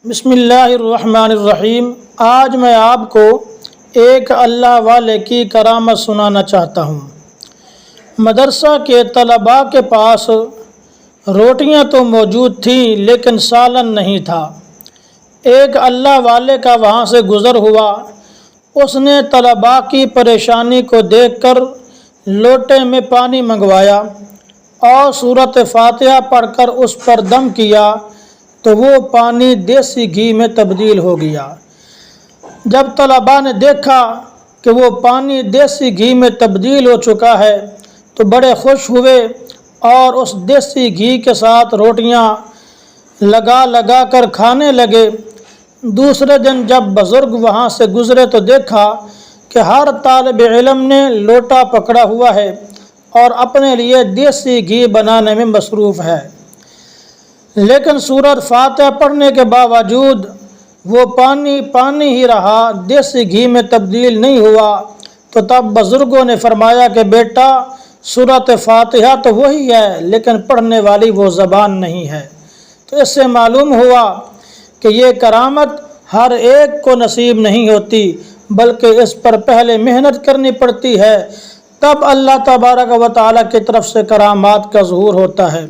بسم اللہ الرحمن الرحیم۔ آج میں آپ کو ایک اللہ والے کی کرامت سنانا چاہتا ہوں۔ مدرسہ کے طلباء کے پاس روٹیاں تو موجود تھیں لیکن سالن نہیں تھا۔ ایک اللہ والے کا وہاں سے گزر ہوا۔ اس نے طلباء کی پریشانی کو دیکھ کر لوٹے میں پانی منگوایا اور سورۃ فاتحہ پڑھ کر اس پر دم کیا تو وہ پانی دیسی گھی میں تبدیل ہو گیا۔ جب طلباء نے دیکھا کہ وہ پانی دیسی گھی میں تبدیل ہو چکا ہے تو بڑے خوش ہوئے اور اس دیسی گھی کے ساتھ روٹیاں لگا لگا کر کھانے لگے۔ دوسرے دن جب بزرگ وہاں سے گزرے تو دیکھا کہ ہر طالب علم نے لوٹا پکڑا ہوا ہے اور اپنے لیے دیسی گھی بنانے میں مصروف ہے، لیکن سورۃ فاتحہ پڑھنے کے باوجود وہ پانی ہی رہا، دیسی گھی میں تبدیل نہیں ہوا۔ تو تب بزرگوں نے فرمایا کہ بیٹا، سورۃ فاتحہ تو وہی ہے لیکن پڑھنے والی وہ زبان نہیں ہے۔ تو اس سے معلوم ہوا کہ یہ کرامت ہر ایک کو نصیب نہیں ہوتی، بلکہ اس پر پہلے محنت کرنی پڑتی ہے، تب اللہ تبارک و تعالیٰ کی طرف سے کرامات کا ظہور ہوتا ہے۔